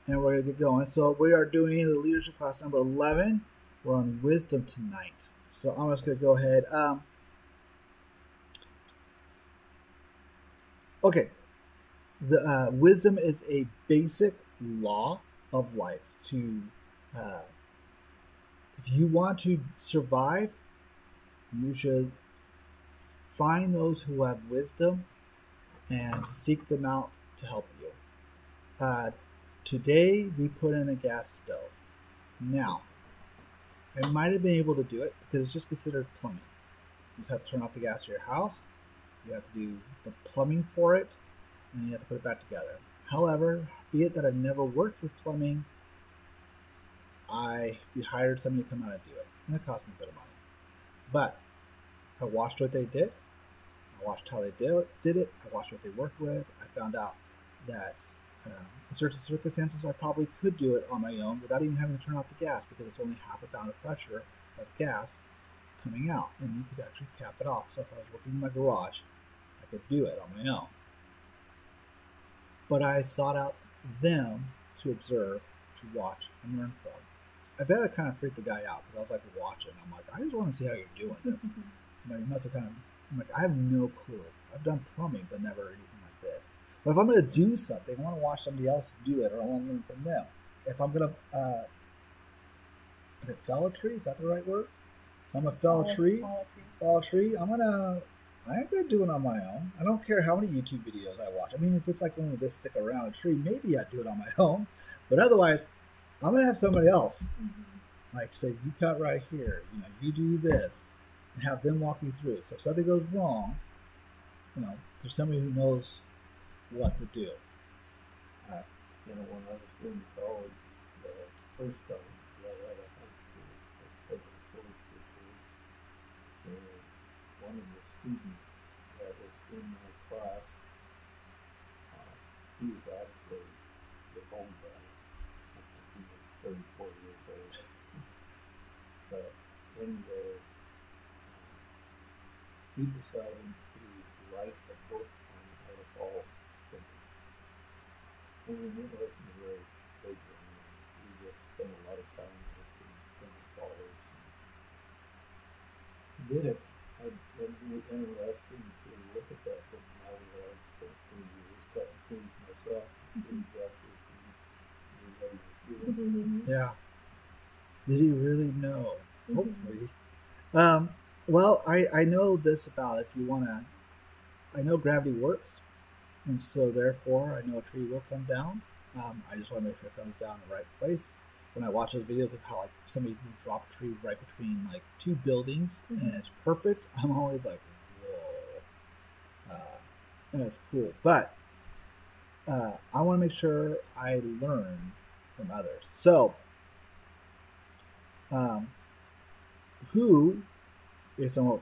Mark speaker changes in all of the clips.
Speaker 1: and we're going to get going. So we are doing the leadership class number 11. We're on wisdom tonight. So I'm just going to go ahead. Okay. The wisdom is a basic law of life. If you want to survive, you should find those who have wisdom and seek them out to help you. Today we put in a gas stove. Now, I might have been able to do it because it's just considered plumbing. You just have to turn off the gas to your house. You have to do the plumbing for it, and you have to put it back together. However, be it that I've never worked with plumbing, we hired somebody to come out and do it, and it cost me a bit of money. But I watched what they did. I watched how they did it. I watched what they worked with. I found out that in certain circumstances I probably could do it on my own without even having to turn off the gas because it's only half a pound of pressure of gas coming out, and you could actually cap it off. So if I was working in my garage, I could do it on my own. But I sought out them to observe, to watch, and learn from. I bet I kind of freaked the guy out because I was like watching. I'm like, I just want to see how you're doing this. You must have I'm like, I have no clue. I've done plumbing, but never anything like this. But if I'm going to do something, I want to watch somebody else do it, or I want to learn from them. If I'm going to, is it fell a tree? Is that the right word? If I'm going to fall a tree, I ain't going to do it on my own. I don't care how many YouTube videos I watch. I mean, if it's like only this thick around a tree, maybe I'd do it on my own. But otherwise, I'm going to have somebody else. Like, say, you cut right here. You do this. And have them walk you through it. So if something goes wrong, there's somebody who knows what to do.
Speaker 2: When I was going to college, the first time that I had a high school, public course, and one of the students that was in my class, he was actually the home guy. I think he was 34 years old. But anyway, he decided to write a book on how to fall thinking. I mean, it wasn't a very big one. We just spent a lot of time listening to callers. Did it. It'd be interesting to look at that book now that I've spent 3 years trying to please myself to see exactly what he was doing.
Speaker 1: Yeah. Did he really know? Hopefully. Well, I know this about if you want to. I know gravity works, and so therefore I know a tree will come down. I just want to make sure it comes down in the right place. When I watch those videos of how like somebody can drop a tree right between like two buildings and it's perfect, I'm always like, whoa, and it's cool. But I want to make sure I learn from others. So, who, based on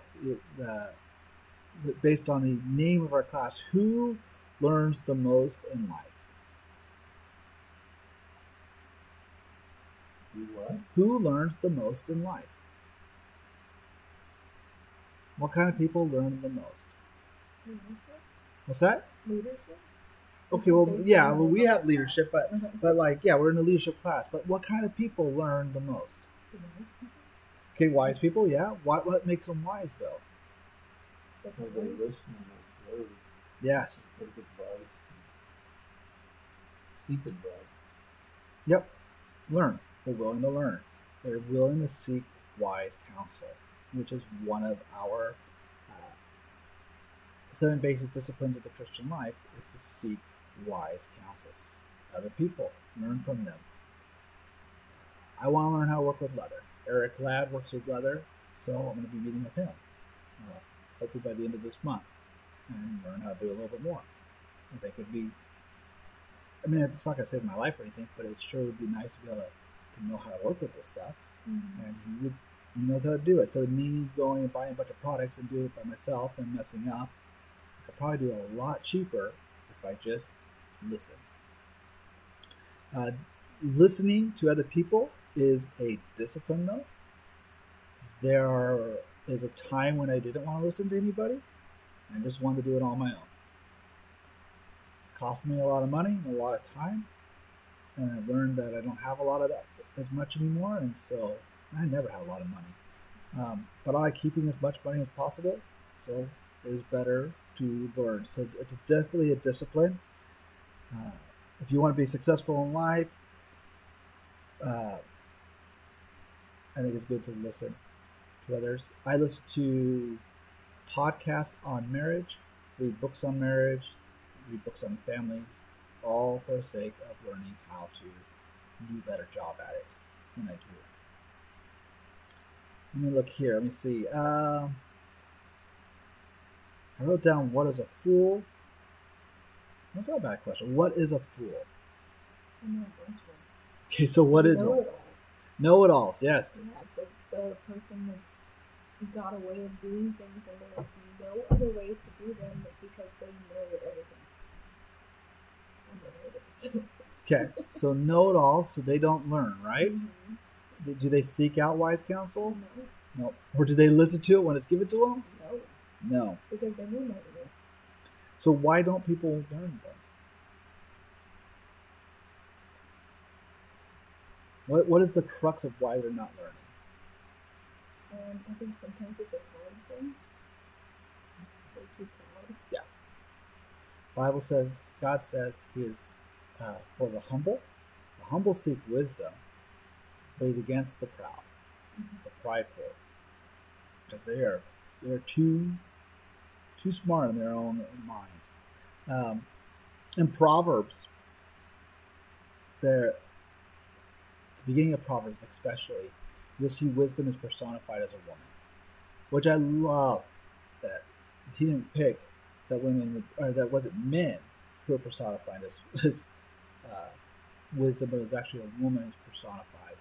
Speaker 1: based on the name of our class, who learns the most in life?
Speaker 2: What?
Speaker 1: Who learns the most in life? What kind of people learn the most?
Speaker 3: Leadership.
Speaker 1: What's that?
Speaker 3: Leadership.
Speaker 1: Okay, well, yeah, well, we have leadership, but like, yeah, we're in a leadership class. But what kind of people learn the most? Okay, wise people, yeah. What makes them wise, though?
Speaker 2: Well, they listen and observe.
Speaker 1: Yes.
Speaker 2: Take advice. Seek advice.
Speaker 1: Yep. Learn. They're willing to learn. They're willing to seek wise counsel, which is one of our 7 basic disciplines of the Christian life, is to seek wise counsels. Other people, learn from them. I want to learn how to work with leather. Eric Ladd works with leather, so I'm going to be meeting with him, hopefully by the end of this month, and learn how to do a little bit more. I think it'd be, I mean, it's not going to save my life or anything, but it sure would be nice to be able to know how to work with this stuff. And he knows how to do it. So me going and buying a bunch of products and doing it by myself and messing up, I could probably do it a lot cheaper if I just listen. Listening to other people is a discipline, though. There is a time when I didn't want to listen to anybody. I just wanted to do it on my own. It cost me a lot of money and a lot of time. and I learned that I don't have a lot of that as much anymore, and so I never had a lot of money. But I like keeping as much money as possible, so it is better to learn. So it's definitely a discipline. Uh, if you want to be successful in life, uh, I think it's good to listen to others. I listen to podcasts on marriage, read books on marriage, read books on family, all for the sake of learning how to do a better job at it than I do. Let me look here. Let me see. I wrote down what is a fool. That's not a bad question. What is a fool? Okay, so what is one?
Speaker 3: Know-it-alls.
Speaker 1: Know-it-alls. Yes.
Speaker 3: Yeah, the person that's got a way of doing things and there's no other way to do them because they know everything.
Speaker 1: Okay, so know-it-alls, so they don't learn, right?
Speaker 3: Mm-hmm.
Speaker 1: Do they seek out wise counsel?
Speaker 3: No.
Speaker 1: No. Or do they listen to it when it's given to them?
Speaker 3: No.
Speaker 1: No.
Speaker 3: Because they know no.
Speaker 1: So why don't people learn them? What is the crux of why they're not learning?
Speaker 3: I think sometimes it's a pride thing. They're too proud.
Speaker 1: Yeah. Bible says, God says He is for the humble. The humble seek wisdom, but He's against the proud, the prideful, because they're too smart in their own minds. In Proverbs, the beginning of Proverbs especially, you'll see wisdom is personified as a woman, which I love that He didn't pick that women or that wasn't men who were personified as wisdom, but it was actually a woman who's personified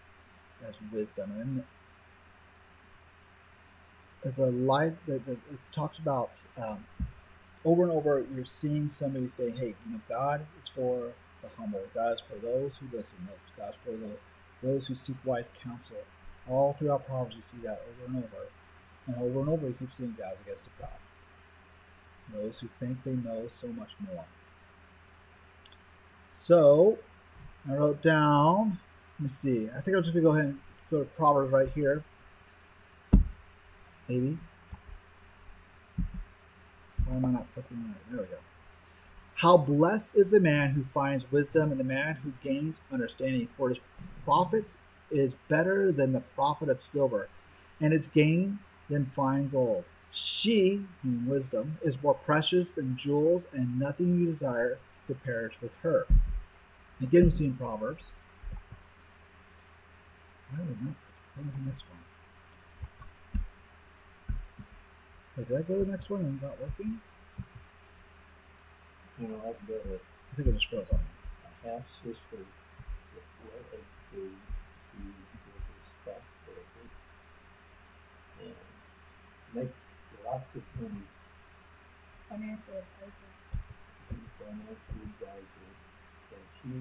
Speaker 1: as wisdom. And as a life that it talks about over and over, you're seeing somebody say, "Hey, God is for the humble. God is for those who listen. God is for those who seek wise counsel." All throughout Proverbs, you see that over and over. You keep seeing God against the proud. Those who think they know so much more. So I wrote down. Let me see. I think I'm just gonna go ahead and go to Proverbs right here. Maybe. Why am I not clicking on it? There we go. How blessed is the man who finds wisdom and the man who gains understanding, for his profits is better than the profit of silver, and its gain than fine gold. She, wisdom, is more precious than jewels, and nothing you desire could perish with her. Again, we see in Proverbs. Why would not go to the next one? Wait, did I go to the next one and it's not working?
Speaker 2: I've got
Speaker 1: I think it just froze on me.
Speaker 2: a half sister that's well educated. She was a stockbroker and makes lots of money.
Speaker 3: Financial advisor.
Speaker 2: Financial advisor, and she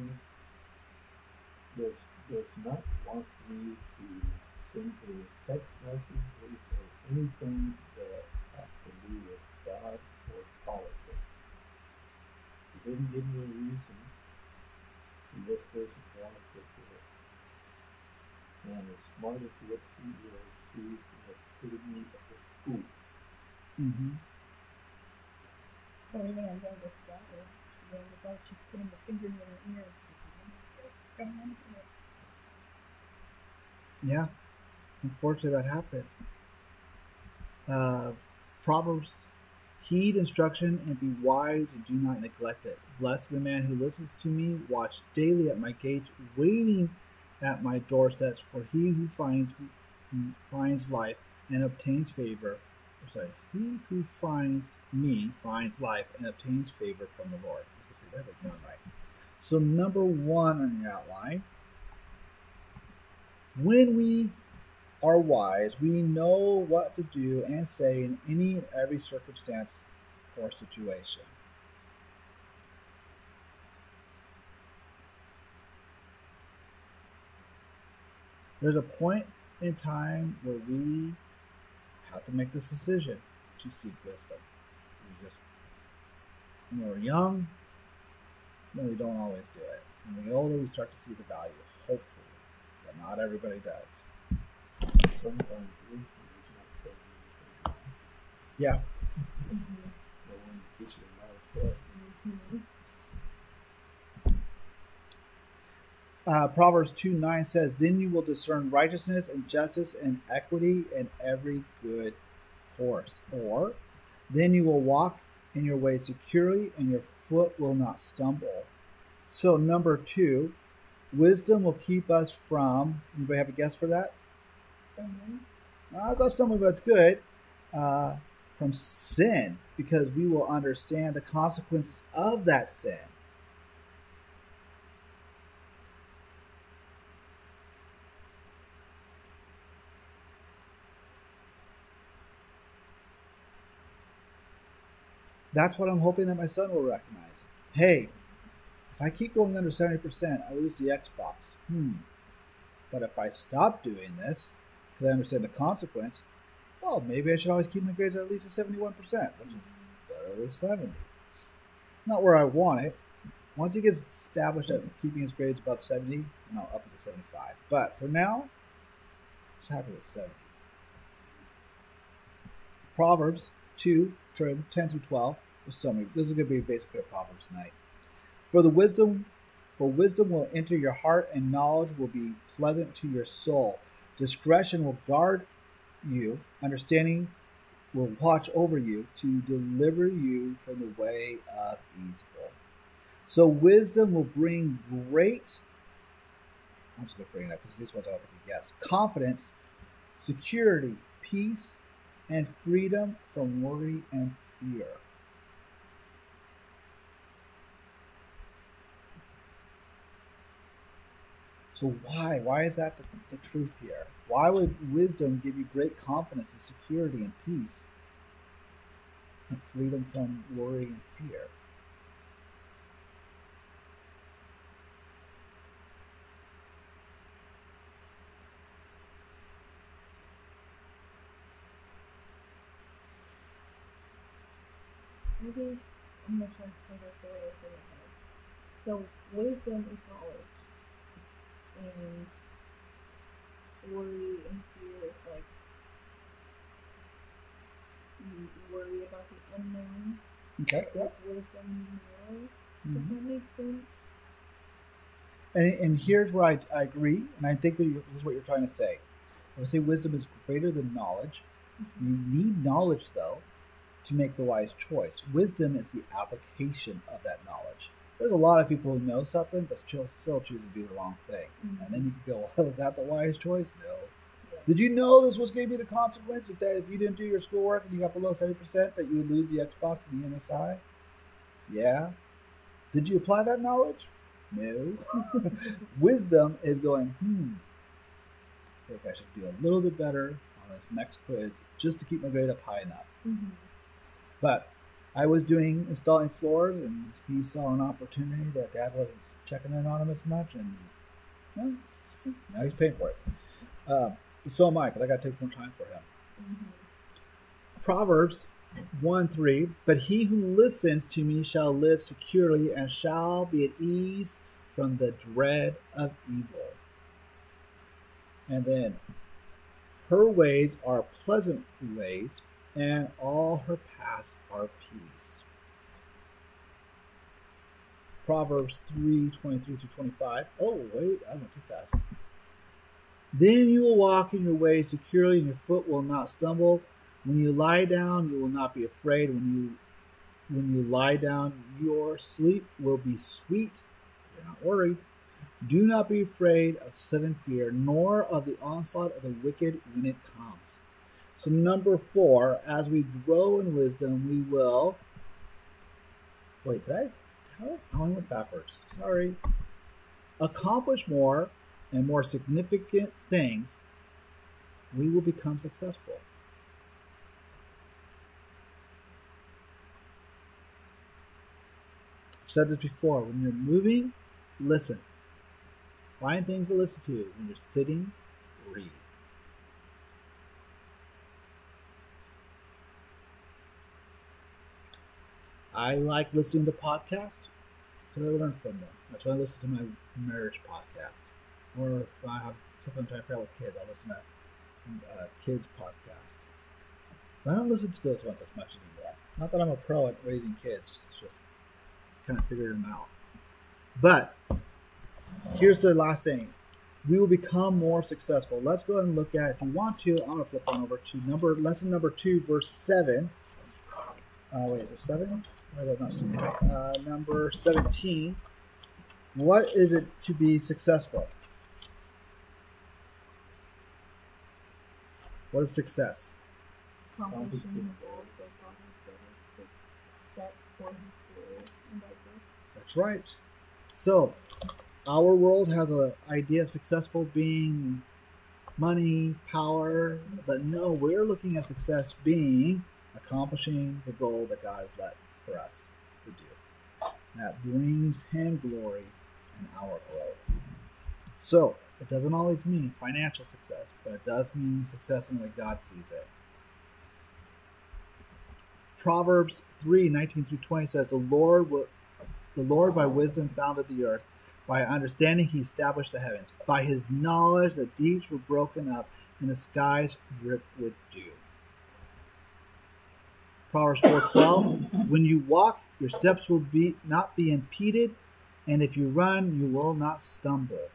Speaker 2: does not want me to send her text messages or anything that has to do with God or politics. She didn't give me a reason. She just doesn't want to do it. And as smart as what she is, she's an epitome of a fool.
Speaker 1: Mm-hmm.
Speaker 3: The only thing I'm doing with daughter, she's putting the finger in her ear and she's
Speaker 1: Yeah, unfortunately that happens. Proverbs, heed instruction and be wise and do not neglect it. Blessed the man who listens to me, watch daily at my gates, waiting at my doorsteps, for he who finds life and obtains favor. He who finds me finds life and obtains favor from the Lord. I can say that doesn't sound right. So number one on your outline, when we are wise, we know what to do and say in any and every circumstance or situation. There's a point in time where we have to make this decision to seek wisdom. When we're young, then we don't always do it. When we get older, we start to see the value, hopefully, but not everybody does.
Speaker 2: Sometimes wisdom is not so easy.
Speaker 1: Yeah.
Speaker 3: Mm-hmm.
Speaker 2: The one that keeps your mouth shut.
Speaker 3: Mm-hmm.
Speaker 1: Proverbs 2:9 says, "Then you will discern righteousness and justice and equity in every good course." Or, "Then you will walk in your way securely and your foot will not stumble." So, number 2, wisdom will keep us from, anybody have a guess for that?
Speaker 3: Stumbling.
Speaker 1: It's not stumbling, but it's good. From sin, because we will understand the consequences of that sin. That's what I'm hoping that my son will recognize. Hey, if I keep going under 70%, I lose the Xbox. But if I stop doing this, because I understand the consequence, well, maybe I should always keep my grades at least at 71%, which is better than 70. Not where I want it. Once he gets established at keeping his grades above 70, and I'll up it to 75. But for now, just happy with 70. Proverbs 2, 10 through 12. There's so many. This is going to be basically a Proverbs night. For wisdom will enter your heart, and knowledge will be pleasant to your soul. Discretion will guard you. Understanding will watch over you to deliver you from the way of evil. So wisdom will bring great, I'm just going to bring it up because these ones I don't think you guess, confidence, security, peace, and freedom from worry and fear. So why? Why is that the truth here? Why would wisdom give you great confidence and security and peace and freedom from worry and fear?
Speaker 3: Maybe I'm gonna try to say this the way it's in my head. So wisdom is knowledge, and worry and fear is like you worry about the unknown.
Speaker 1: Okay, yeah.
Speaker 3: Wisdom, you know, if that makes sense.
Speaker 1: And here's where I agree, and I think that this is what you're trying to say. I would say wisdom is greater than knowledge. You need knowledge, though, to make the wise choice. Wisdom is the application of that knowledge. There's a lot of people who know something, but still choose to do the wrong thing. And then you can go, well, was that the wise choice? No. Yeah. Did you know this was going to be the consequence that if you didn't do your schoolwork and you got below 70%, that you would lose the Xbox and the MSI? Yeah. Did you apply that knowledge? No. Wisdom is going, I think I should do a little bit better on this next quiz just to keep my grade up high enough. But I was installing floors, and he saw an opportunity that Dad wasn't checking in on him as much, and now he's paying for it. So am I, because I got to take more time for him. Proverbs 1:3, but he who listens to me shall live securely and shall be at ease from the dread of evil. And then, her ways are pleasant ways, and all her paths are peace. Proverbs 3:23-25. Oh, wait, I went too fast. Then you will walk in your way securely, and your foot will not stumble. When you lie down, you will not be afraid. When you lie down, your sleep will be sweet. You're not worried. Do not be afraid of sudden fear, nor of the onslaught of the wicked when it comes. So number 4, as we grow in wisdom, we will... Wait, did I? I went backwards. Sorry. Accomplish more and more significant things. We will become successful. I've said this before. When you're moving, listen. Find things to listen to. When you're sitting, read. I like listening to podcasts. Because I learn from them. That's why I listen to my marriage podcast. Or if I have something to try with kids, I'll listen to kids podcast. But I don't listen to those ones as much anymore. Not that I'm a pro at raising kids, it's just kind of figuring them out. But here's the last thing. We will become more successful. Let's go ahead and look at, if you want to, I'm going to flip on over to lesson number 2, verse 7. Wait, is it 7? Why is that not 7? Number 17. What is it to be successful? What is success?
Speaker 3: Accomplishing the goals that God has set for His glory and our good.
Speaker 1: That's right. So, our world has an idea of successful being money, power, but no, we're looking at success being accomplishing the goal that God has let for us to do. That brings Him glory and our growth. So, it doesn't always mean financial success, but it does mean success in the way God sees it. Proverbs 3:19-20 says, The Lord by wisdom founded the earth. By understanding He established the heavens. By His knowledge the deeps were broken up, and the skies dripped with dew. Proverbs 4:12, When you walk, your steps will not be impeded, and if you run, you will not stumble.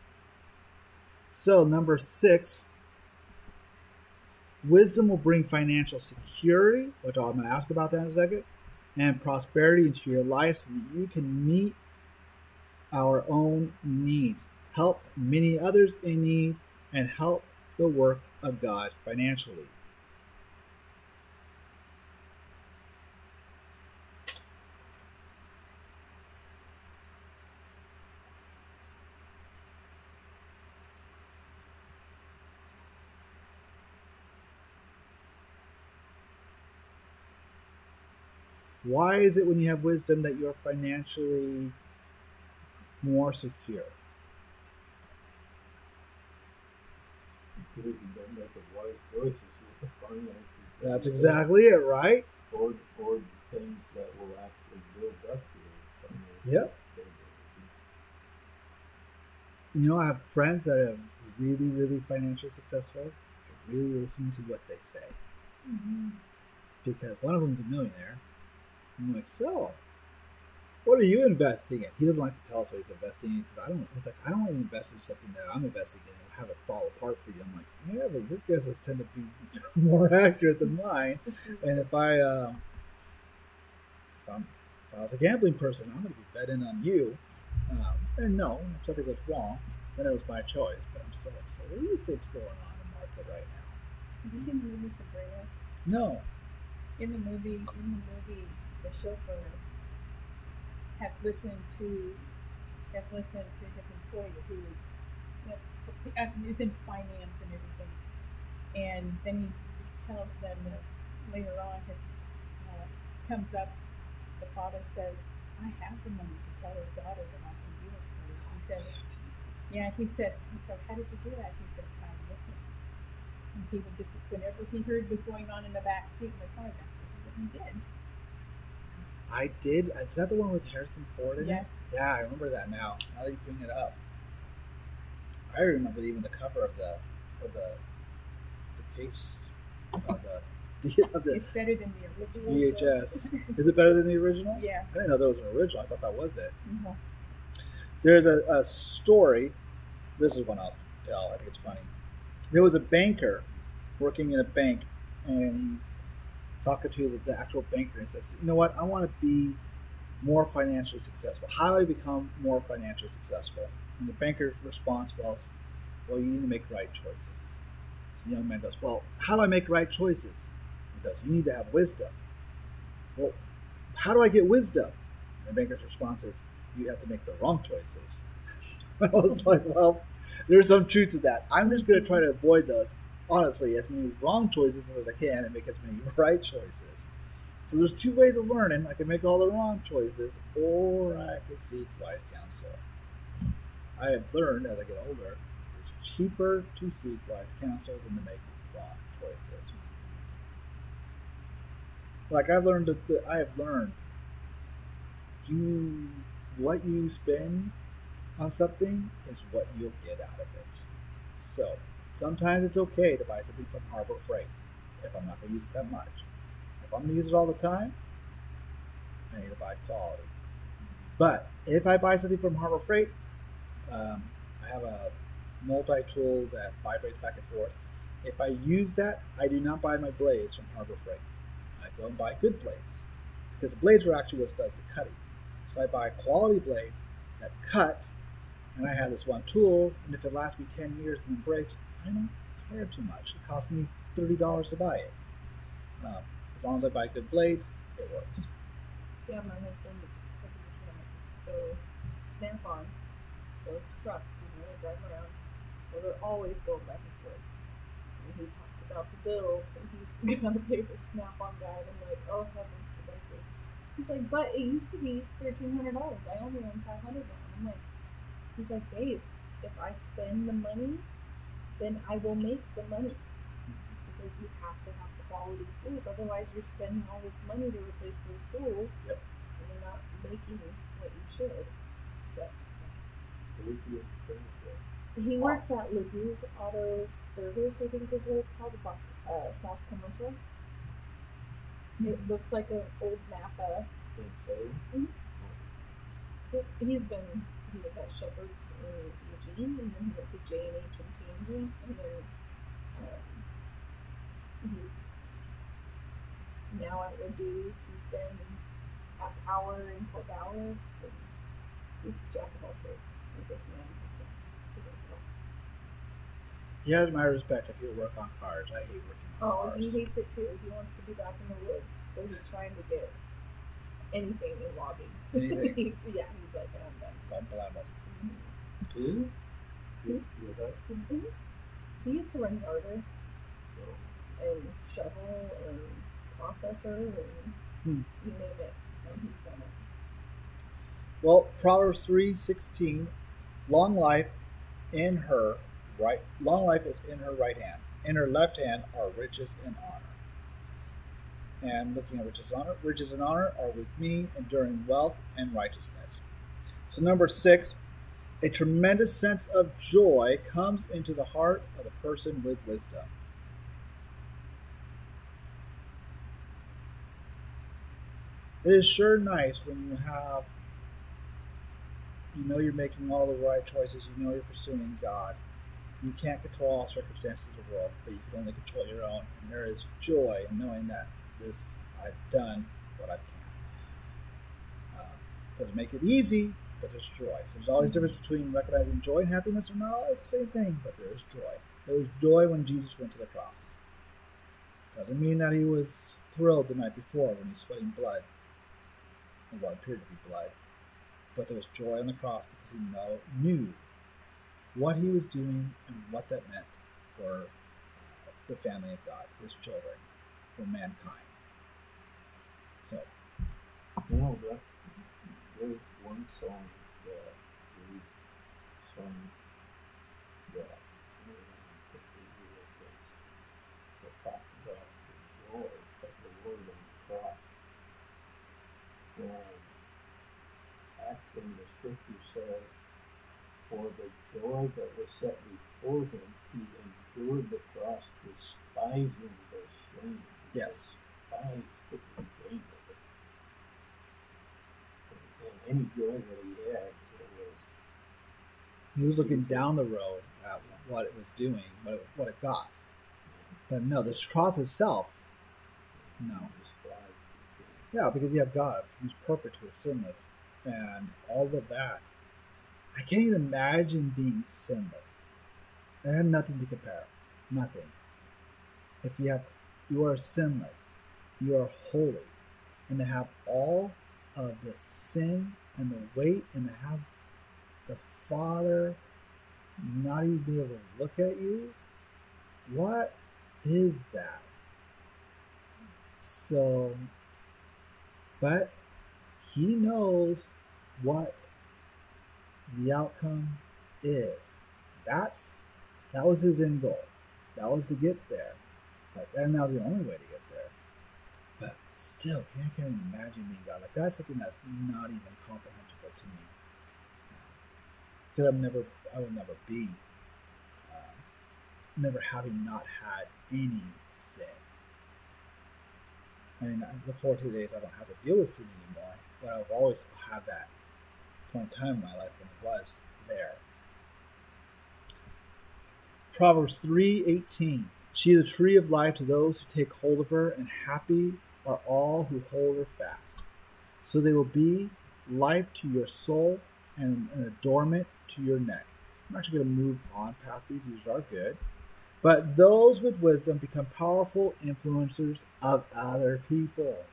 Speaker 1: So, number 6, wisdom will bring financial security, which I'm going to ask about that in a second, and prosperity into your life so that you can meet our own needs, help many others in need, and help the work of God financially. Why is it when you have wisdom that you're financially more secure?
Speaker 2: Because you don't make a wise choices with the finances.
Speaker 1: That's exactly it, right?
Speaker 2: Or the things that will actually build up your financial
Speaker 1: Yep.
Speaker 2: stability.
Speaker 1: I have friends that are really, really financially successful. I really listen to what they say.
Speaker 3: Mm-hmm.
Speaker 1: Because one of them's a millionaire. I'm like, so, what are you investing in? He doesn't like to tell us what he's investing in because I don't want to invest in something that I'm investing in and have it fall apart for you. I'm like, yeah, but your guesses tend to be more accurate than mine. And if I was a gambling person, I'm going to be betting on you. And no, if something goes wrong, then it was my choice. But I'm still like, so what do you think's going on in the market right now?
Speaker 3: Have you seen the movie Sabrina?
Speaker 1: No.
Speaker 3: In the movie, the chauffeur has listened to his employer who is in finance and everything, and then he tells them that later on comes up. The father says, "I have the money to tell his daughter that I can do this for you." He says, "Yeah." He says, "How did you do that?" He says, "I listened." And he would just, whenever he heard was going on in the back seat in the car, that's what he did.
Speaker 1: I did. Is that the one with Harrison Ford in it?
Speaker 3: Yes.
Speaker 1: Yeah, I remember that now. Now that you bring it up, I remember even the cover of the case of the
Speaker 3: It's better than the original.
Speaker 1: VHS. Is it better than the original?
Speaker 3: Yeah.
Speaker 1: I didn't know there was an original. I thought that was it.
Speaker 3: Mm-hmm.
Speaker 1: There's a story. This is one I'll tell. I think it's funny. There was a banker working in a bank, and he's talking to the actual banker and says, "You know what? I want to be more financially successful. How do I become more financially successful?" And the banker's response was, "Well, you need to make right choices." So the young man goes, "Well, how do I make right choices?" He goes, "You need to have wisdom." "Well, how do I get wisdom?" And the banker's response is, "You have to make the wrong choices." I was like, well, there's some truth to that. I'm just going to try to avoid those, honestly, as many wrong choices as I can and make as many right choices. So there's two ways of learning. I can make all the wrong choices, or I can seek wise counsel. I have learned as I get older, it's cheaper to seek wise counsel than to make wrong choices. Like I have learned, you what you spend on something is what you'll get out of it. So sometimes it's okay to buy something from Harbor Freight if I'm not going to use it that much. If I'm going to use it all the time, I need to buy quality. But if I buy something from Harbor Freight, I have a multi-tool that vibrates back and forth. If I use that, I do not buy my blades from Harbor Freight. I go and buy good blades because the blades are actually what does the cutting. So I buy quality blades that cut, and I have this one tool, and if it lasts me 10 years and then breaks, I don't care too much. It costs me $30 to buy it. Um, as long as I buy good blades, it works.
Speaker 3: Yeah, my husband has a mechanic. So Snap on those trucks when they drive around, well, they're always going back and forth. And he talks about the bill that he's gonna pay the Snap on guy, and I'm like, oh heavens, the basic. He's like, but it used to be $1,300. I only own $500 now. I'm like, he's like, babe, if I spend the money, then I will make the money. Because you have to have the quality tools. Otherwise, you're spending all this money to replace those tools,
Speaker 1: Yep.
Speaker 3: and you're not making what you should. But he works at Ladou's Auto Service, I think is what it's called. It's off South Commercial. It looks like an old Napa. Mm-hmm. He was at Shepherd's in Eugene, and then he went to J&H in Tangent, and then he's now at Ladou's. He's been at Power in Corvallis, and he's the jack of all trades. This man, he does it all.
Speaker 1: He has my respect if you work on cars. I hate working on cars.
Speaker 3: Oh, he hates it too. He wants to be back in the woods, so he's trying to get anything in logging.
Speaker 1: Anything?
Speaker 3: he's like, I'm done.
Speaker 1: Don't blame him.
Speaker 3: Mm-hmm. He used to run yarder and shovel and processor and you name it, and he's done it.
Speaker 1: Well, Proverbs 3:16, long life is in her right hand. In her left hand are riches and honor. And looking at riches and honor are with me, enduring wealth and righteousness. So number 6, a tremendous sense of joy comes into the heart of the person with wisdom. It is sure nice when you know you're making all the right choices, you know you're pursuing God. You can't control all circumstances of the world, but you can only control your own. And there is joy in knowing that I've done what I can. Doesn't make it easy, but there's joy. So there's always a difference between recognizing joy and happiness. Are not always the same thing, but there is joy. There was joy when Jesus went to the cross. Doesn't mean that he was thrilled the night before when he's sweating blood, or what appeared to be blood. But there was joy on the cross because he knew what he was doing and what that meant for the family of God, for his children, for mankind. So,
Speaker 2: there's one song that we sung that talks about the joy of the Lord on the cross. And actually, the scripture says, for the joy that was set before him, he endured the cross, despising the shame.
Speaker 1: yes.
Speaker 2: Despised the shame of it. And any joy that he had,
Speaker 1: He was looking down the road at what it was doing, what it got. But no, the cross itself, no. Yeah, because you have God, who's perfect, who is sinless, and all of that. I can't even imagine being sinless. I have nothing to compare. Nothing. If you are sinless, you are holy, and to have all of the sin and the weight, and to have the Father not even be able to look at you, what is that? So, but he knows what the outcome is. That was his end goal. That was to get there. But that's not the only way to get there. But still, I can't even imagine being God. Like, that's something that's not even comprehensible to me. because I will never be, never having not had any sin. I mean, I look forward to the days I don't have to deal with sin anymore, but I've always had that point in time in my life when it was there. Proverbs 3:18. She is a tree of life to those who take hold of her, and happy are all who hold her fast. So they will be life to your soul and an adornment to your neck. I'm actually going to move on past these. These are good. But those with wisdom become powerful influencers of other people.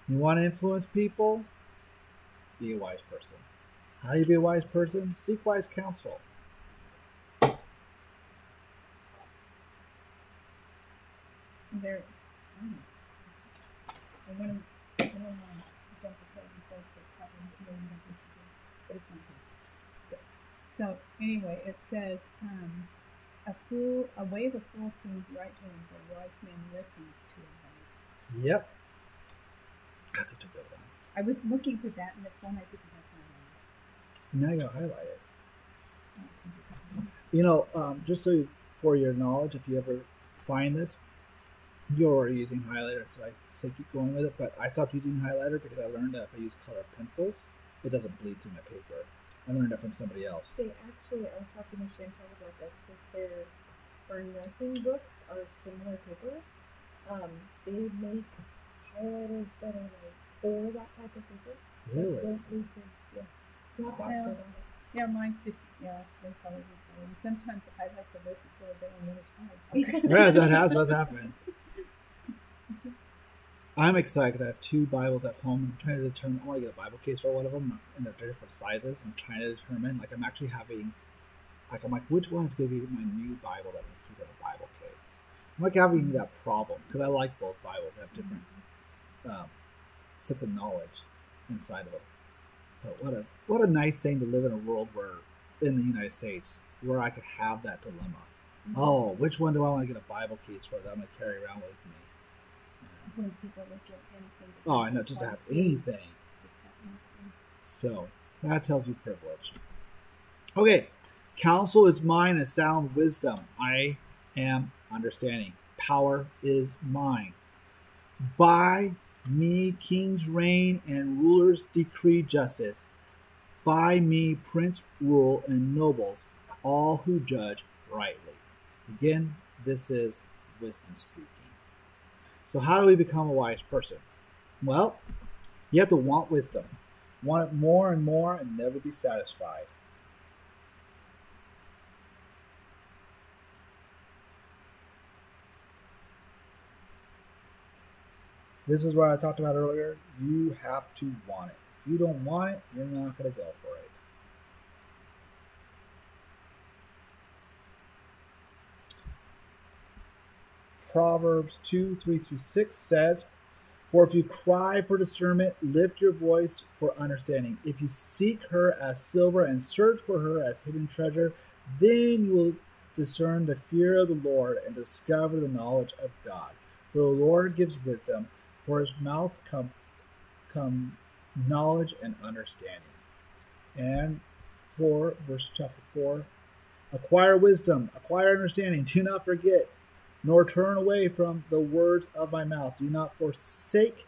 Speaker 1: You want to influence people? Be a wise person. How do you be a wise person? Seek wise counsel.
Speaker 3: There, I want to jump ahead and go to problems but it's not. So anyway, it says, a way of a fool seems right to him, but a wise man listens to advice.
Speaker 1: Yep. That's such a good one.
Speaker 3: I was looking for that, and it's one I didn't have.
Speaker 1: Now you gotta highlight it. You know, just so for your knowledge, if you ever find this, you're already using highlighter, so I say keep going with it. But I stopped using highlighter because I learned that if I use color pencils, it doesn't bleed through my paper. I learned that from somebody else.
Speaker 3: They actually are talking to Chantal about this because our nursing books are similar paper. They make highlighters that are like for that type of paper.
Speaker 1: Really?
Speaker 3: Don't bleed through. Yeah. Not the
Speaker 1: Awesome.
Speaker 3: Yeah, mine's just, one color. And sometimes the highlights are versus where they're on the other side.
Speaker 1: Yeah, that's happened. I'm excited because I have two Bibles at home. I'm trying to determine. I want to get a Bible case for one of them, and they're different sizes. I'm trying to determine. Like, I'm actually having. Like, I'm like, which one is going to be my new Bible that we keep in a Bible case? I'm like having that problem because I like both Bibles. They have different sets of knowledge inside of them. But what a nice thing to live in a world where, in the United States, where I could have that dilemma. Mm-hmm. Oh, which one do I want to get a Bible case for that I'm going to carry around with me?
Speaker 3: When people look at anything.
Speaker 1: Oh, I know, just to have anything. So, that tells you privilege. Okay, counsel is mine and sound wisdom. I am understanding. Power is mine. By me kings reign and rulers decree justice. By me prince rule and nobles, all who judge rightly. Again, this is wisdom speaking. So how do we become a wise person? Well, you have to want wisdom. Want it more and more and never be satisfied. This is what I talked about earlier. You have to want it. If you don't want it, you're not going to go for it. Proverbs 2:3-6 says, for if you cry for discernment, lift your voice for understanding. If you seek her as silver and search for her as hidden treasure, then you will discern the fear of the Lord and discover the knowledge of God. For the Lord gives wisdom, for his mouth come knowledge and understanding. And for verse chapter 4, acquire wisdom, acquire understanding. Do not forget, nor turn away from the words of my mouth. Do not forsake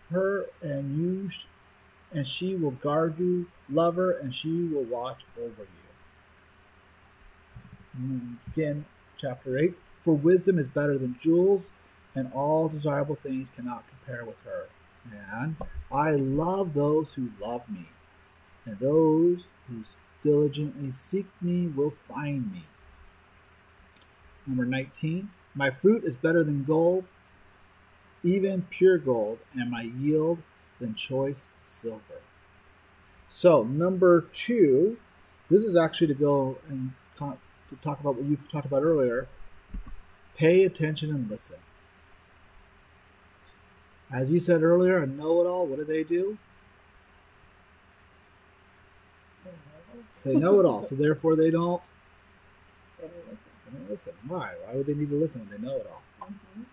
Speaker 1: her, and she will guard you. Love her, and she will watch over you. And again, chapter 8. For wisdom is better than jewels, and all desirable things cannot compare with her. And I love those who love me, and those who diligently seek me will find me. Number 19. My fruit is better than gold, even pure gold, and my yield than choice silver. So, number 2, this is actually to go and to talk about what you talked about earlier. Pay attention and listen. As you said earlier, a know-it-all, what do? They know it all, so therefore they don't listen. Why? Why would they need to listen when they know it all?
Speaker 3: Mm-hmm.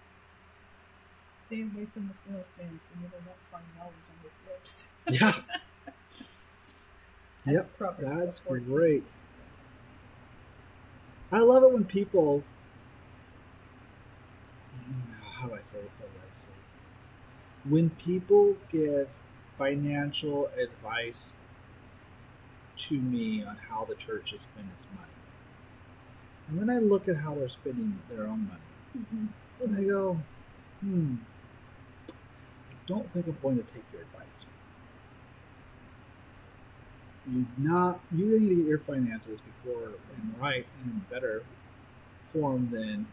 Speaker 3: Stay away from the foolish man, for you will not find knowledge on his lips.
Speaker 1: Yeah.
Speaker 3: That's
Speaker 1: Yep.
Speaker 3: Proverbs
Speaker 1: That's
Speaker 3: 14.
Speaker 1: great. I love it when people. How do I say this so nicely? When people give financial advice to me on how the church has spent its money, and then I look at how they're spending their own money, and I go, I don't think I'm going to take your advice. You need to get your finances before and right and in better form than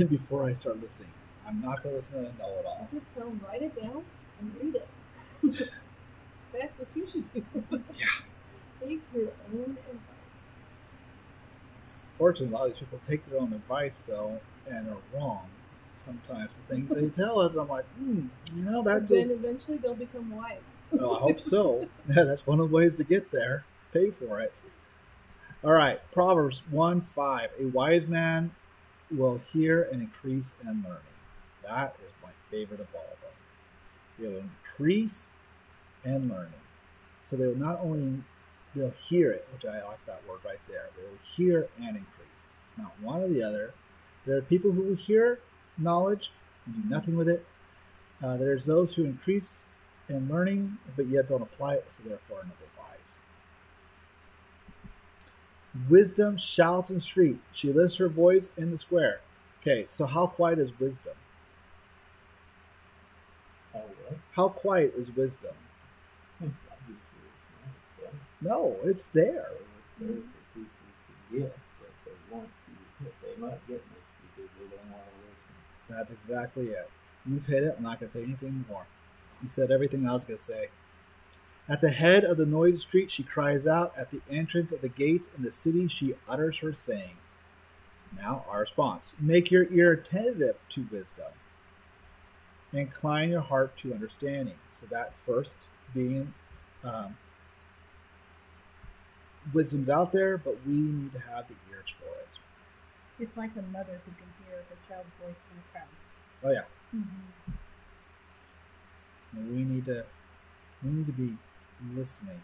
Speaker 1: before I start listening. I'm not going to listen to know-it-all.
Speaker 3: Just tell them, write it down and read it. That's what you should do.
Speaker 1: Yeah.
Speaker 3: Take your own advice.
Speaker 1: Fortunately, a lot of these people take their own advice, though, and are wrong. Sometimes the things they tell us, I'm like, that
Speaker 3: But
Speaker 1: just...
Speaker 3: then eventually they'll become wise.
Speaker 1: Oh, I hope so. Yeah, that's one of the ways to get there. Pay for it. All right, Proverbs 1:5. A wise man will hear and increase in learning. That is my favorite of all of them. They will increase and learning. So they will not only, they'll hear it, which I like that word right there. They will hear and increase. Not one or the other. There are people who will hear knowledge and do nothing with it. There's those who increase in learning, but yet don't apply it, so therefore are never wise. Wisdom shouts in the street. She lifts her voice in the square. Okay, so how quiet is wisdom? How quiet is wisdom? No, it's there.
Speaker 2: It's there for people to get what they want to, but they might get much because they don't want to listen.
Speaker 1: That's exactly it. You've hit it. I'm not going to say anything more. You said everything I was going to say. At the head of the noisy street, she cries out. At the entrance of the gates in the city, she utters her sayings. Now, our response. Make your ear attentive to wisdom. Incline your heart to understanding. So that first being wisdom's out there, but we need to have the ears for it.
Speaker 3: It's like a mother who can hear her child's voice in a crowd.
Speaker 1: Oh yeah. And we need to be listening.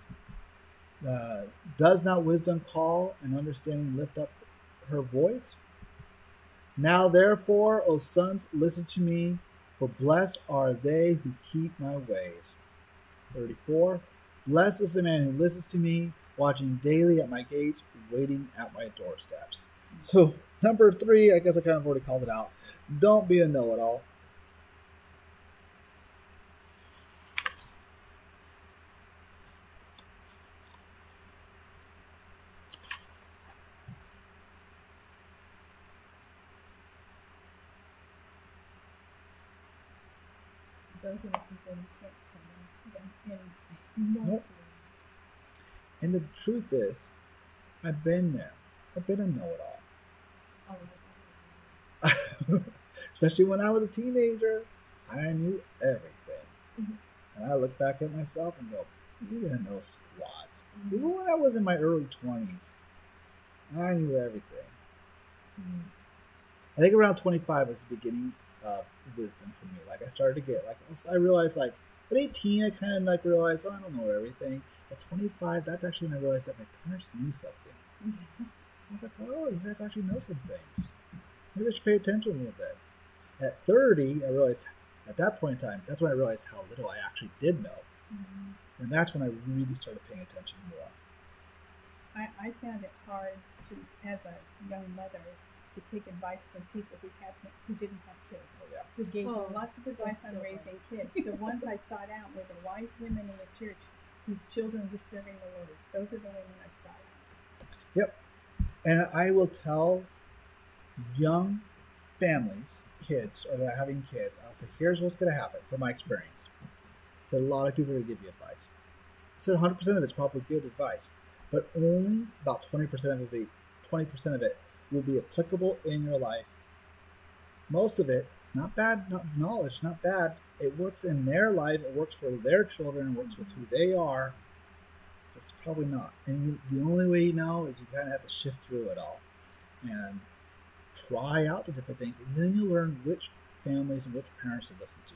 Speaker 1: Does not wisdom call and understanding lift up her voice? Now therefore, O sons, listen to me, for blessed are they who keep my ways. 34. Blessed is the man who listens to me, watching daily at my gates, waiting at my doorsteps. So, number 3, I guess I kind of already called it out. Don't be a know-it-all.
Speaker 3: Those are the people you can't tell them. And
Speaker 1: Nope. And the truth is, I've been there. I've been a know-it-all. Especially when I was a teenager, I knew everything. And I look back at myself and go, you didn't know squat. Even when I was in my early 20s, I knew everything. I think around 25 was the beginning of wisdom for me. Like I started to get, I realized at 18, I kind of realized, I don't know everything. At 25, that's actually when I realized that my parents knew something. I was like, oh, you guys actually know some things. Maybe I should pay attention a little bit. At 30, I realized, at that point in time, that's when I realized how little I actually did know. And that's when I really started paying attention more.
Speaker 3: I found it hard to, as a young mother, to take advice from people who didn't have kids. Who gave me lots of advice on raising kids. The ones I sought out were the wise women in the church whose children were serving the Lord. Those are the women I sought out.
Speaker 1: Yep. And I will tell young families, kids, or that are having kids, I'll say, here's what's going to happen from my experience. So a lot of people are going to give you advice. So 100% of it's probably good advice, but only about 20% of it will be applicable in your life. Most of it, it's not bad knowledge, not bad. It works in their life, it works for their children, it works with who they are. It's probably not. And the only way you know is you kind of have to shift through it all and try out the different things. And then you learn which families and which parents to listen to.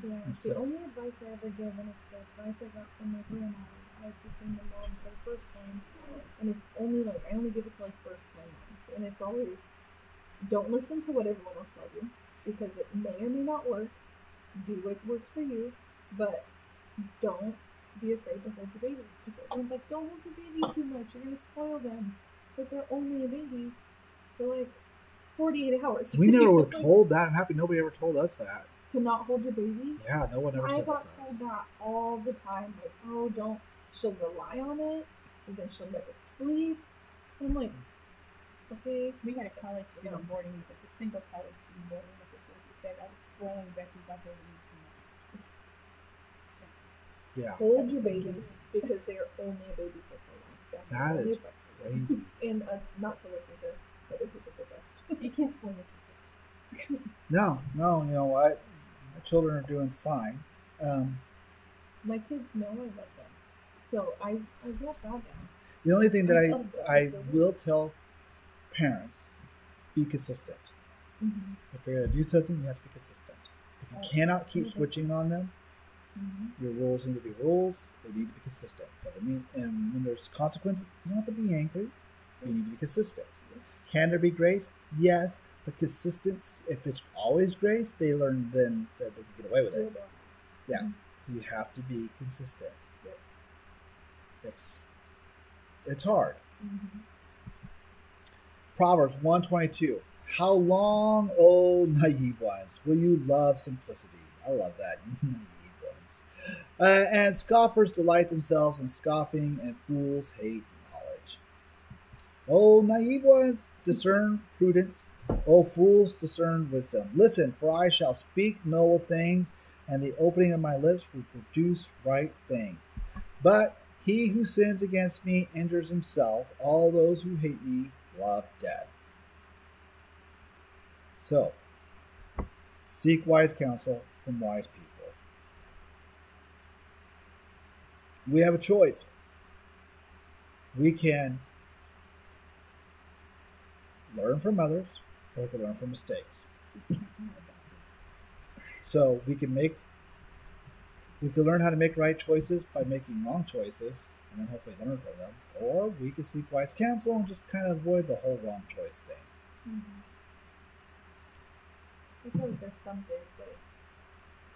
Speaker 3: Yeah,
Speaker 1: And
Speaker 3: the
Speaker 1: so,
Speaker 3: only advice I ever give, and it's the advice I got from my grandma. I became a mom for the first time, and it's only like I only give it to like first time moms, and it's always don't listen to what everyone else tells you because it may or may not work. Do what works for you, but don't be afraid to hold your baby because everyone's like, don't hold your baby too much. You're gonna spoil them, but they're only a baby for like 48 hours.
Speaker 1: we never were
Speaker 3: Like,
Speaker 1: told that. I'm happy nobody ever told us that.
Speaker 3: to not hold your baby.
Speaker 1: Yeah, no one ever
Speaker 3: I
Speaker 1: said
Speaker 3: got
Speaker 1: that to us.
Speaker 3: told that all the time. Like, oh, don't. She'll rely on it, and then she'll never sleep. And I'm like, okay. We had a college student boarding with us, a single college student boarding with us. He said I was spoiling Becky by holding you too much.
Speaker 1: Yeah,
Speaker 3: Hold your babies because they are only a baby for so long. That's
Speaker 1: that
Speaker 3: the only
Speaker 1: is
Speaker 3: advice.
Speaker 1: crazy.
Speaker 3: And not to listen to other people's advice. You can't spoil your kids.
Speaker 1: No, you know what? My children are doing fine.
Speaker 3: My kids know I love them, so I won't bow down.
Speaker 1: The only thing that
Speaker 3: love them.
Speaker 1: I will tell parents, be consistent.
Speaker 3: Mm-hmm.
Speaker 1: If you're going to do something, you have to be consistent. If you cannot keep switching on them, your rules need to be rules. They need to be consistent. Doesn't mean, and when there's consequences, you don't have to be angry. You need to be consistent. Can there be grace? Yes, but consistency. If it's always grace, they learn then that they can get away with it. Yeah. So you have to be consistent.
Speaker 3: Yep.
Speaker 1: It's hard. Proverbs 1:22. How long, O naive ones, will you love simplicity? I love that. Naive ones. And scoffers delight themselves in scoffing, and fools hate knowledge. O naive ones, discern prudence. O fools, discern wisdom. Listen, for I shall speak noble things, and the opening of my lips will produce right things. But he who sins against me injures himself. All those who hate me love death. So, seek wise counsel from wise people. We have a choice. We can learn from others, or we can learn from mistakes. So we can learn how to make right choices by making wrong choices, and then hopefully learn from them. Or we can seek wise counsel and just kind of avoid the whole wrong choice thing.
Speaker 3: I feel like there's some things that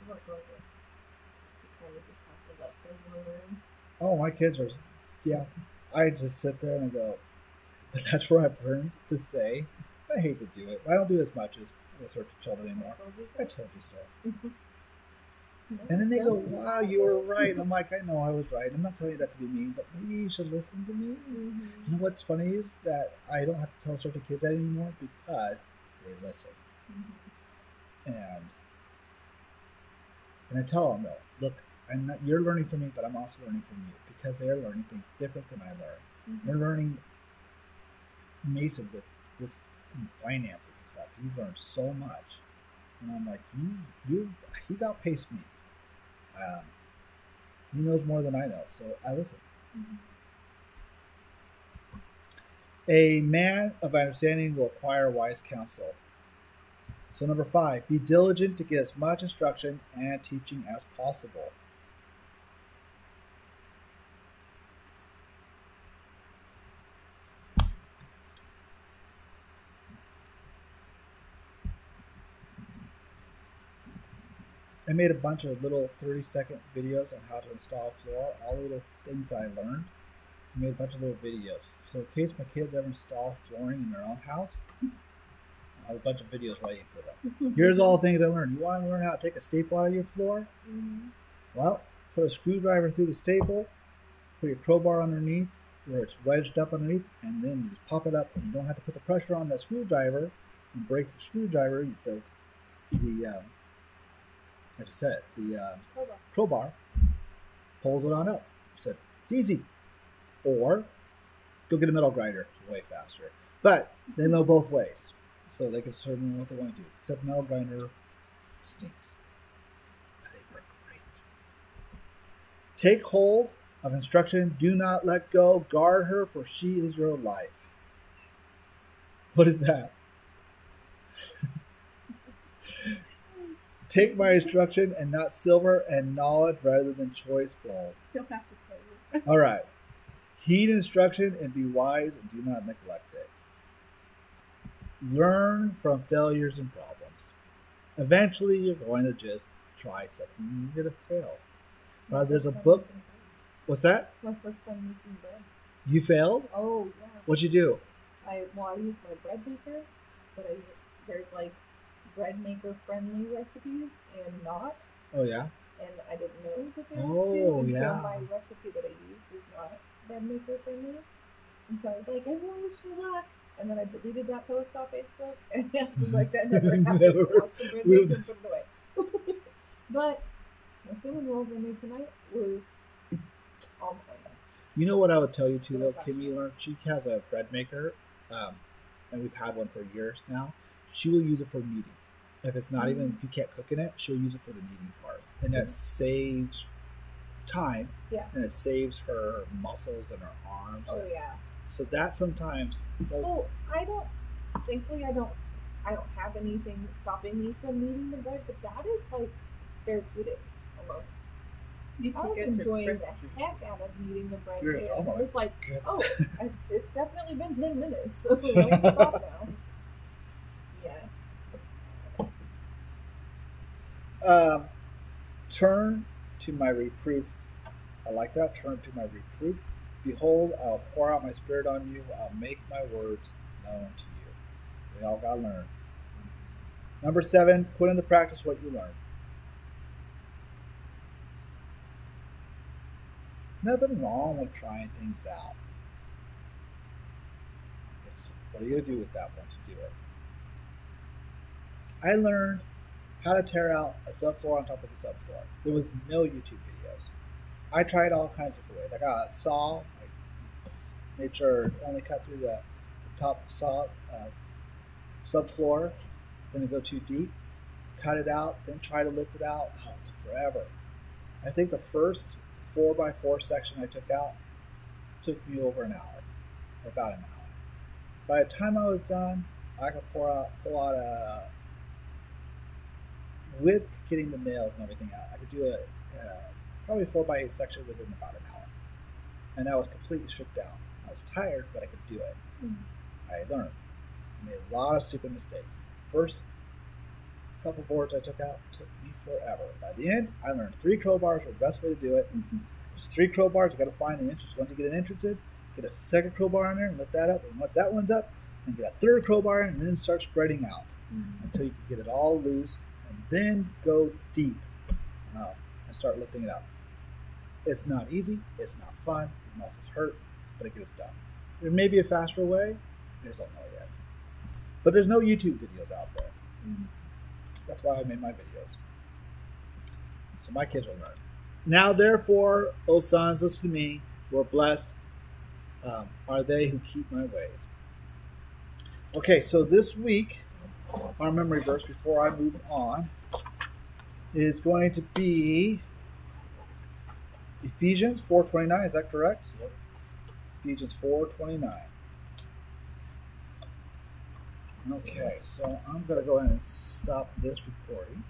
Speaker 3: work like this. You kind of just have to let them learn.
Speaker 1: Oh, my kids are, yeah. I just sit there and I go, but that's where I've learned to say, I hate to do it. I don't do it as much as with certain children anymore. I told you so. And then they go, wow, you were right. And I'm like, I know I was right. I'm not telling you that to be mean, but maybe you should listen to me. You know what's funny is that I don't have to tell certain kids that anymore because they listen. And I tell them, though, look, you're learning from me, but I'm also learning from you because they are learning things different than I learned. They're learning Mason with finances and stuff. He's learned so much. And I'm like, he's outpaced me. He knows more than I know, so I listen. A man of understanding will acquire wise counsel. So number 5, be diligent to get as much instruction and teaching as possible. I made a bunch of little 30-second videos on how to install a floor, all the little things I learned. I made a bunch of little videos. So in case my kids ever install flooring in their own house, I have a bunch of videos waiting for them. Here's all the things I learned. You want to learn how to take a staple out of your floor? Well, put a screwdriver through the staple, put your crowbar underneath where it's wedged up underneath, and then you just pop it up, and you don't have to put the pressure on that screwdriver and break the screwdriver. I just said the crowbar pulls it on up. So it's easy. Or go get a metal grinder. It's way faster. But they know both ways. So they can determine what they want to do. Except metal grinder stinks. But they work great. Take hold of instruction. Do not let go. Guard her, for she is your life. What is that? Take my instruction and not silver, and knowledge rather than choice gold.
Speaker 3: He'll have to tell you.
Speaker 1: All right. Heed instruction and be wise and do not neglect it. Learn from failures and problems. Eventually, you're going to just try something and you're going to fail. There's a book. What's that?
Speaker 3: My first time making bread.
Speaker 1: You failed?
Speaker 3: Oh, yeah.
Speaker 1: What'd you do?
Speaker 3: I used my bread maker, but there's like bread maker friendly recipes and not.
Speaker 1: Oh, yeah?
Speaker 3: And I didn't know that there was
Speaker 1: Oh,
Speaker 3: two. And
Speaker 1: yeah.
Speaker 3: so my recipe that I used was not bread maker friendly. And so I was like, everyone wish me luck. And then I deleted that post off Facebook. And I was like, that never happened.
Speaker 1: Never.
Speaker 3: Watched the bread maker and put it away. But the cinnamon rolls I made tonight were all mine.
Speaker 1: You know what I would tell you too, though? Kimmy learned, she has a bread maker, and we've had one for years now. She will use it for kneading. If it's not even, if you can't cook in it, she'll use it for the kneading part. And that saves time.
Speaker 3: Yeah.
Speaker 1: And it saves her muscles and her arms.
Speaker 3: Oh, yeah.
Speaker 1: So that sometimes.
Speaker 3: Well, thankfully I don't have anything stopping me from kneading the bread, but that is like therapeutic almost. I was enjoying the heck out of kneading the bread.
Speaker 1: Oh,
Speaker 3: it was like,
Speaker 1: goodness.
Speaker 3: it's definitely been 10 minutes, so I can stop now. Yeah.
Speaker 1: Turn to my reproof. I like that. Turn to my reproof. Behold, I'll pour out my spirit on you. I'll make my words known to you. We all got to learn. Number 7, put into practice what you learn. Nothing wrong with trying things out. What are you going to do with that once you do it? I learned how to tear out a subfloor on top of a subfloor. There was no YouTube videos. I tried all kinds of different ways. I got a saw, I made sure it only cut through the top saw subfloor, didn't go too deep, cut it out, then try to lift it out. Oh, it took forever. I think the first 4x4 section I took out took me over an hour, about an hour. By the time I was done, I could pull out with getting the nails and everything out. I could do a probably 4x8 section within about an hour, and I was completely stripped down. I was tired, but I could do it. I learned. I made a lot of stupid mistakes. First couple boards I took out took me forever. By the end, I learned 3 crowbars were the best way to do it. Just 3 crowbars, you got to find an entrance. Once you get an entrance in, get a second crowbar in there and lift that up. And once that one's up, then get a third crowbar in and then start spreading out until you can get it all loose, and then go deep and start lifting it up. It's not easy. It's not fun. Your muscles hurt, but it gets done. There may be a faster way. I just don't know yet. But there's no YouTube videos out there. That's why I made my videos. So my kids will learn. Now, therefore, O sons, listen to me. We're blessed are they who keep my ways. Okay, so this week, our memory verse before I move on is going to be Ephesians 4:29. Is that correct?
Speaker 2: Yep.
Speaker 1: Ephesians 4:29. Okay, so I'm going to go ahead and stop this recording.